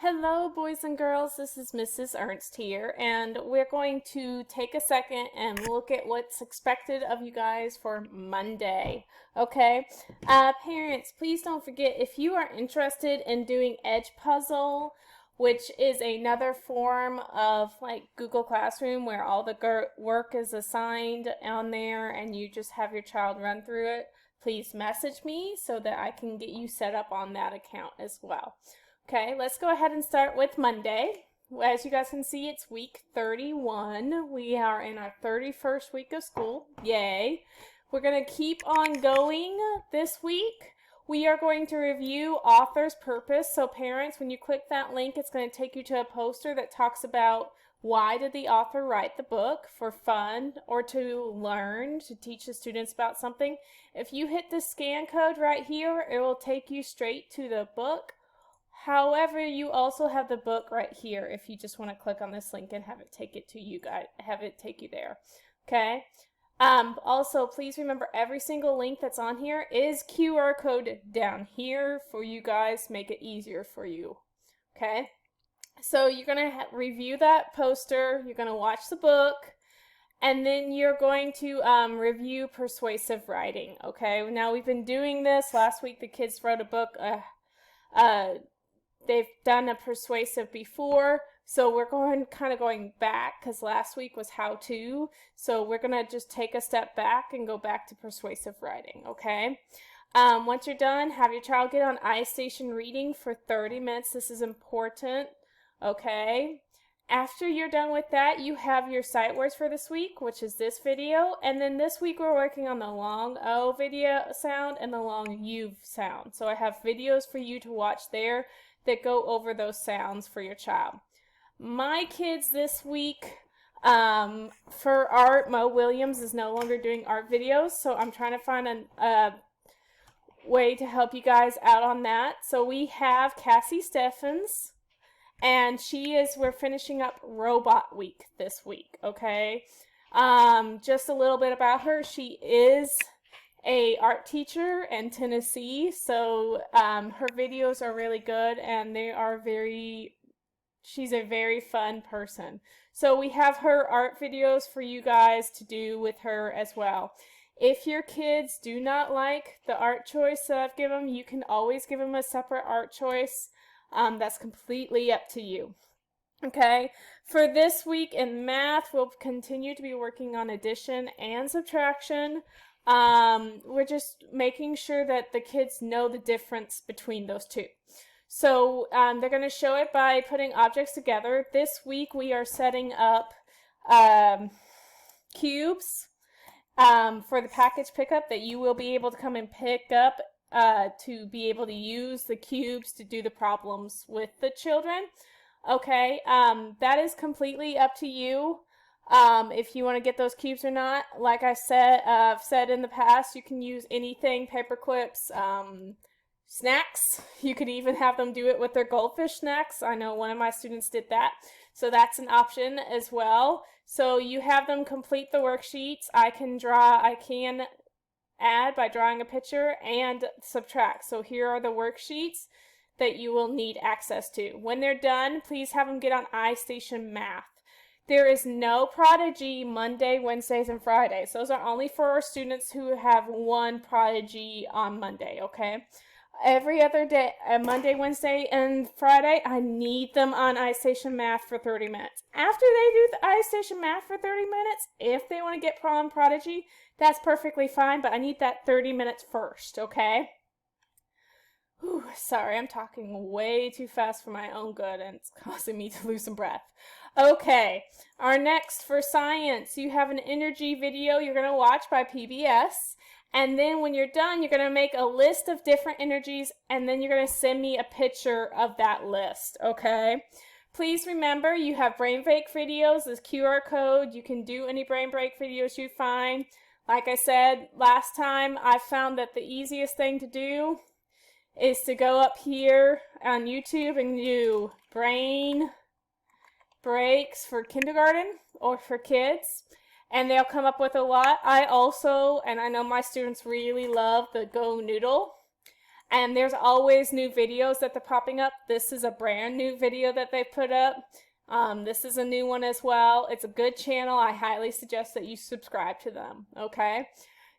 Hello, boys and girls. This is Mrs. Ernst here, and we're going to take a second and look at what's expected of you guys for Monday. Okay? Parents, please don't forget if you are interested in doing Edge Puzzle, which is another form of like Google Classroom where all the work is assigned on there and you just have your child run through it, please message me so that I can get you set up on that account as well. Okay, let's go ahead and start with Monday. As you guys can see, it's week 31. We are in our 31st week of school. Yay. We're going to keep on going this week. We are going to review author's purpose. So parents, when you click that link, it's going to take you to a poster that talks about why did the author write the book, for fun or to learn, to teach the students about something. If you hit the scan code right here, it will take you straight to the book. However, you also have the book right here if you just want to click on this link and have it take it to you guys, have it take you there. Okay? Also, please remember every single link that's on here is QR code down here for you guys, make it easier for you. Okay? So you're going to review that poster, you're going to watch the book, and then you're going to review persuasive writing. Okay? Now we've been doing this. Last week the kids wrote a book. They've done a persuasive before, so we're kind of going back because last week was how to. So we're going to just take a step back and go back to persuasive writing, okay? Once you're done, have your child get on iStation reading for 30 minutes. This is important, okay? After you're done with that, you have your sight words for this week, which is this video. And then this week we're working on the long O video sound and the long U sound. So I have videos for you to watch there that go over those sounds for your child. My kids this week, for art, Mo Williams is no longer doing art videos, so I'm trying to find a way to help you guys out on that. So we have Cassie Steffens, and we're finishing up Robot Week this week, okay? Just a little bit about her. She is a art teacher in Tennessee, so her videos are really good and she's a very fun person. So we have her art videos for you guys to do with her as well. If your kids do not like the art choice that I've given them, you can always give them a separate art choice. That's completely up to you. Okay, for this week in math, we'll continue to be working on addition and subtraction. We're just making sure that the kids know the difference between those two. So they're going to show it by putting objects together. This week we are setting up cubes for the package pickup that you will be able to come and pick up to be able to use the cubes to do the problems with the children. Okay, that is completely up to you. If you want to get those cubes or not. Like I've said in the past, you can use anything, paper clips, snacks. You could even have them do it with their goldfish snacks. I know one of my students did that. So that's an option as well. So you have them complete the worksheets. I can add by drawing a picture and subtract. So here are the worksheets that you will need access to. When they're done, please have them get on iStation Math. There is no Prodigy Monday, Wednesdays, and Fridays. Those are only for our students who have one Prodigy on Monday, okay? Every other day, Monday, Wednesday, and Friday, I need them on iStation Math for 30 minutes. After they do the iStation Math for 30 minutes, if they want to get on Prodigy, that's perfectly fine, but I need that 30 minutes first, okay? Whew, sorry, I'm talking way too fast for my own good, and it's causing me to lose some breath. Okay, our next for science, you have an energy video you're going to watch by PBS, and then when you're done, you're going to make a list of different energies, and then you're going to send me a picture of that list, okay? Please remember, you have brain break videos, this QR code, you can do any brain break videos you find. Like I said last time, I found that the easiest thing to do is to go up here on YouTube and do brain breaks for kindergarten or for kids, and they'll come up with a lot. I also, and I know my students really love the Go Noodle, And there's always new videos that they're popping up. This is a brand new video that they put up. This is a new one as well. It's a good channel. I highly suggest that you subscribe to them, okay?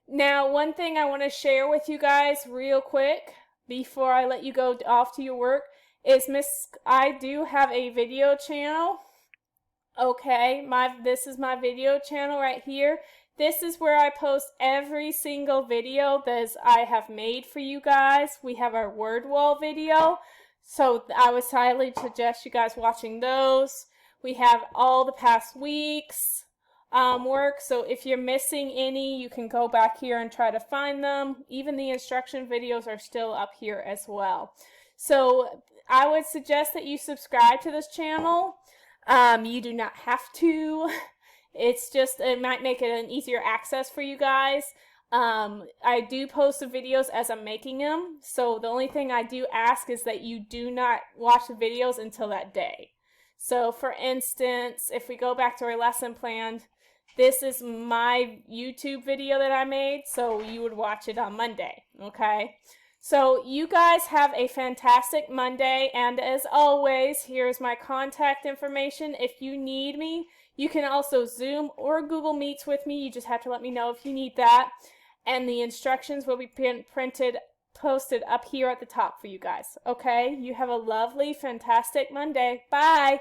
Now, one thing I want to share with you guys real quick before I let you go off to your work is I do have a video channel. Okay, this is my video channel right here. This is where I post every single video that I have made for you guys. We have our word wall video, so I would highly suggest you guys watching those. We have all the past weeks work, so if you're missing any, you can go back here and try to find them. Even the instruction videos are still up here as well. So I would suggest that you subscribe to this channel. You do not have to. It's just, it might make it an easier access for you guys. I do post the videos as I'm making them, so the only thing I do ask is that you do not watch the videos until that day. So for instance, if we go back to our lesson plan, this is my YouTube video that I made, so you would watch it on Monday, okay? So you guys have a fantastic Monday, and as always, here's my contact information. If you need me, you can also Zoom or Google Meets with me. You just have to let me know if you need that. And the instructions will be posted up here at the top for you guys. Okay? You have a lovely, fantastic Monday. Bye!